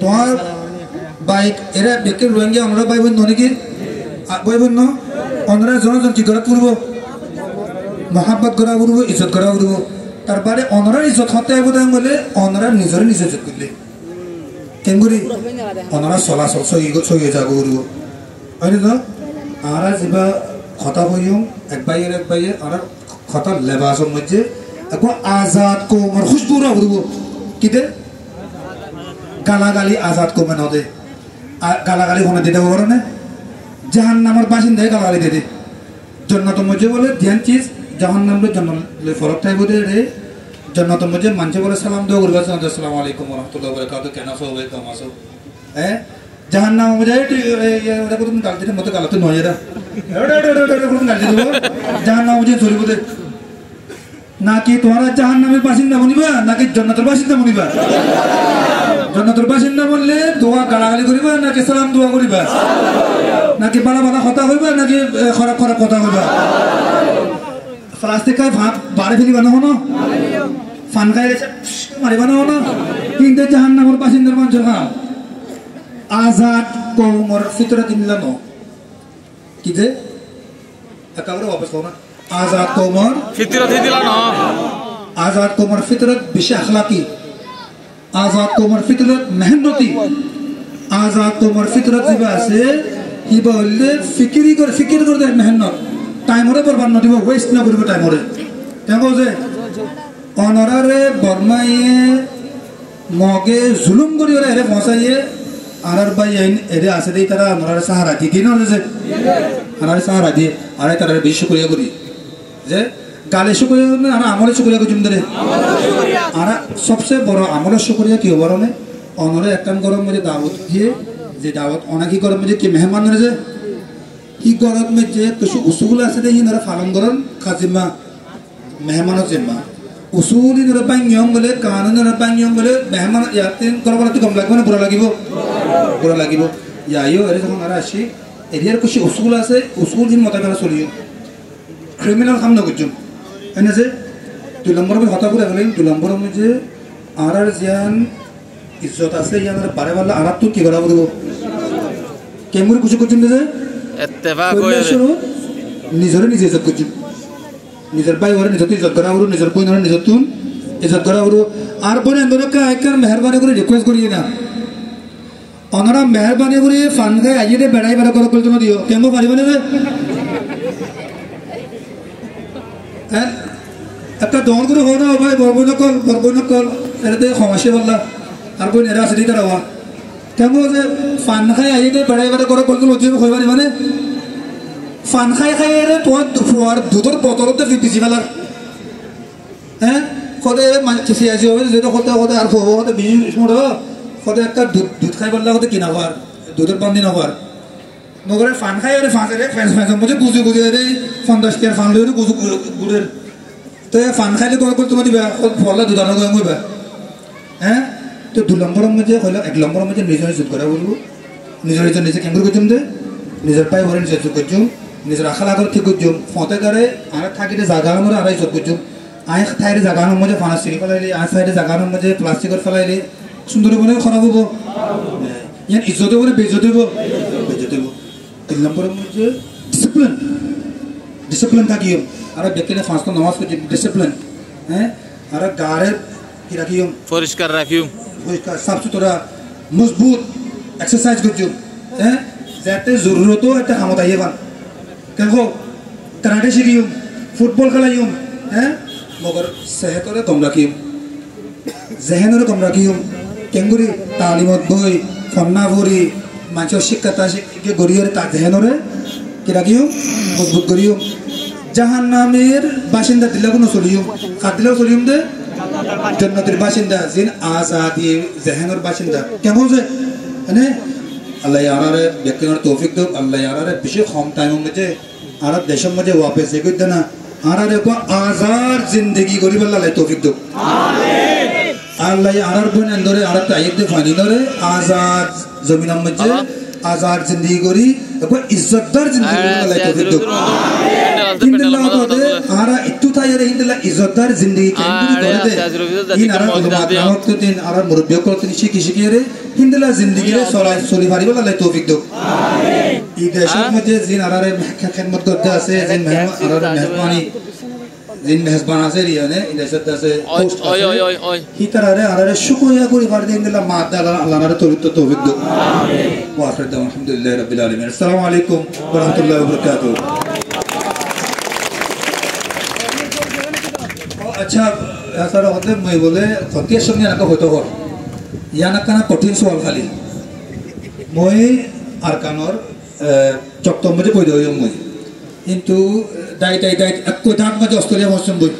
তোমার বাইক এরা বেকে রোহিঙ্গা আমরা ভাই বোন নাকি ভাই বোন ন অনরা জনজন কি করা করব মহাব্বত করা করব ইজ্জত করা করব তারপরে অনরার ইজ্জত হতে আইব দেন বলে অনরা নিজের নিজে ইজ্জত করলে কেন করি অনরা চলাচল সহি যাব করব হয়নি তো আমরা যা কথা কইম এক বাইয়ের আর কথা লেবাসের মধ্যে এখন আজাদ কৌমর খুশবুরা করব কিতে গালাগালি আজাদ কমে নদে গালাগালি কোনে দিতে পারো না জাহান্নামের বাসিন্দায় গালাগালি দিতে জন্নতের মধ্যে বলে ধ্যান চিজ জাহান্নামের জন্য ফরক থাকবে রে জন্নতের মধ্যে মানুষে বলে সালাম দেওয়া করবে আসসালামু আলাইকুম ওয়া রাহমাতুল্লাহি ওয়া বারাকাতুহু কেন আছো ভাই কেমন আছো হ্যাঁ জাহান্নাম মধ্যে ওটা কোন গালতির মতো গালাতে নয় এরা কোন গালতি দেব জাহান্নাম মধ্যে চলবে দে নাকি তোমরা জাহান্নামের বাসিন্দা বনিবা নাকি জান্নাতের বাসিন্দা বনিবা জান্নাতের বাসিন্দা বললে দোয়া গালাগালি করিবা নাকি সালাম দোয়া করিবা নাকি বালা বালা কথা হইবা নাকি খারাপ খারাপ কথা হইবা প্লাস্টিক খাই বাড়ি ফেলিবা না হনো ফান খাই মারিবা না হনো কিন্তু জাহান্নামের বাসিন্দার মানুষের খাম আজাদ কৌমর ফিতরত মিলানো কি যে একেবারে অবস্থা না आजाद कोमर फितरत ही दिला ना आजाद कोमर फितरत बिशे अखलाकी आजाद कोमर फितरत मेहनती आजाद कोमर फितरत जिबा से ही बोले फिकिर कर दे मेहनत टाइम रे बर्बाद न दिबो वेस्ट ना करिबो टाइम रे केगो जे অনারে বর্মায়ে মগে জুলুম করি ওরে এরে ফসাইয়ে আরার ভাই এরে আছে দেই তারা অনারে সাহারা দি দিন ওরে যে আনারে সাহারা দি আরে তারা বেশি করিয়া করি যে গালে শুকরিয়া না আর আমলে শুকরিয়া কইম দরে আর সবচেয়ে বড় আমলে শুকরিয়া কি বড়নে অনরে একটান গরম মধ্যে দাওয়াত দিয়ে যে দাওয়াত অনাকি গরম মধ্যে কি মেহমান রে যে কি গরম মধ্যে কিছু উসুল আছে দেই না ফালন গরম খাজিমা মেহমানের জিম্মা উসুলি রে বাঙ্গিয়ম বলে কানুন রে বাঙ্গিয়ম বলে মেহমান ইয়াতিন করবলা তো কম লাগবে না পুরা লাগিব ইয়াইও এর যখন আর আসি এরিয়ার কিছু উসুল আছে উসুল দিন মতাবেলা চলিও ক্রিমিনাল কাম না করছুন এনে যে 2 নম্বর মে হতা করে গেলেন 2 নম্বর মে যে আর জিয়ান ইজ্জত আছে ইয়ানের বারে বারে আর তো কি করা বলবো কেমুরি কিছু করছুন যে ইত্তেফাক হয়ে নিজের নিজে ইজ্জত করছুন নিজের ভাই ওরে নিজে ইজ্জত করা ওরে নিজের বোন ওরে নিজে তুন ইজ্জত করা ওরে আর বোন এন্দরে কা একবার মেহেরবানি করে রিকোয়েস্ট করিয়ে না অনরা মেহেরবানি করে ফান গায় আইয়ে বেড়াই বেড়া করে কল দিও কেমন পারিবে না হ্যাঁ একটা দন করে হো না ভাই বরবনকল এতে সমস্যা বললা আর বই এরা আছে দিতে রাওয়া কেমন যে ফান খাই আইয়ে বেড়াই বেড়া করে কল লজ্জা হই পারি মানে ফান খাই এর তোর দুধর বোতলতে পিছি ফেলার হ্যাঁ কদে কিছু আছে যেটা কদে আর হবো কদে বিশ মোড় কদে একটা দুধ খাই বললা কদে কিনা হওয়ার দুধের বান্ধি না হওয়ার নগরে ফান খাই আর ফাঁসে ফ্যান্স মধ্যে গুজে রে 50 টাকার ফান লইরে গুড়ের তো ফান খাইলে কল তোমার দিবা ফলা দুধানো গয়ম হইবা হ্যাঁ তো 2 নম্বরের মধ্যে হইলো 1 নম্বরের মধ্যে নিজের ইজ্জত করা বলবো নিজের ইজ্জত নিজে কেমন করছুম দে নিজের পায়ে ভরে নিজে ইজ্জত করছুম নিজের আখালা করে ঠিক করছুম ফতে করে আর থাকিতে জায়গা মধ্যে আর ইজ্জত করছুম আয় থাইরে জায়গার মধ্যে ফানা সিঁড়ি ফেলাইলি আয় থাইরে জায়গার মধ্যে প্লাস্টিকের ফেলাইলি সুন্দর বনে খারাপ হবো ইয়ান ইজ্জত বলে বেইজ্জত হইব 3 নম্বরের মধ্যে ডিসিপ্লিন থাকিও আর ব্যক্তিনে 5 নামাজ পড়ি ডিসিপ্লিন হ্যাঁ আর গারে কি রাখিও পরিষ্কার রাখিও পরিষ্কার সাফ সুতরা মজবুত এক্সারসাইজ করিও হ্যাঁ যাতে জরুরত একটা কামত আইবান দেখো কারাটে শিখিও ফুটবল খেলাইও হ্যাঁ মগর সেহতরে কম রাখিও জেহেনরে কম রাখিও কেঙ্গুরি তালিমত বই ফন্না ভরি মানুষের শিক্ষাতা শিক্ষিকে গড়িয়ে তার জেহেনরে কি রাখিও মজবুত করিও জাহান্নামের বাসিন্দা দিলে কোনো চলিও কার দিলেও চলিম দে জান্নাতের বাসিন্দা জিন আজাদি জেহেনের বাসিন্দা কেমন যে মানে আল্লাহ ইয়ারারে ব্যক্তিগত তৌফিক দাও আল্লাহ ইয়ারারে বেশি কম টাইমের মধ্যে আর দেশের মধ্যে ওয়াপস এগিয়ে দেয় না আর দেখো আজাদ জিন্দগি গরিব আল্লাহ তৌফিক দাও আমিন আল্লাহ ইয়ারার বোন এন্দরে আর তাইদ দে ফানি ধরে আজাদ জমিনের মধ্যে আজাদ জিন্দগি করি দেখো ইজ্জতদার জিন্দগি আল্লাহ তৌফিক দাও আমিন হিন্দুল্লাহ তো আরা একটু তাই আরে হিন্দুল্লাহ ইজ্জতদার জিন্দেগি কেমন করে দে ইন আরা উলমাত তো দিন আরা মুরব্বি করতে শিখি শিখি রে হিন্দুল্লাহ জিন্দেগি রে চলি পারিব আল্লাহ তৌফিক দাও আমিন এই দেশের মধ্যে জিন আরারে খেদমত করতে আছে জিন আরারে মেহরবানি জিন মেহরবান আছে রিয়ানে এই দেশের কাছে ওই হিতারে আরারে শুকরিয়া করি পার দিন দিলা মা আল্লাহ আল্লাহর তৌফিক দাও আমিন ওয়া আখির দাওয়া আলহামদুলিল্লাহি রাব্বিল আলামিন আসসালামু আলাইকুম ওয়া রাহমাতুল্লাহি ওয়া বারাকাতুহু अच्छा सर होते मैं बोले फतिया शब्द याना का होता हो याना का ना कठिन सवाल खाली मैं आरकानोर चक्कर मुझे कोई दो मैं इंतु दाई एक कोई धाक मुझे ऑस्ट्रेलिया मौसम बोल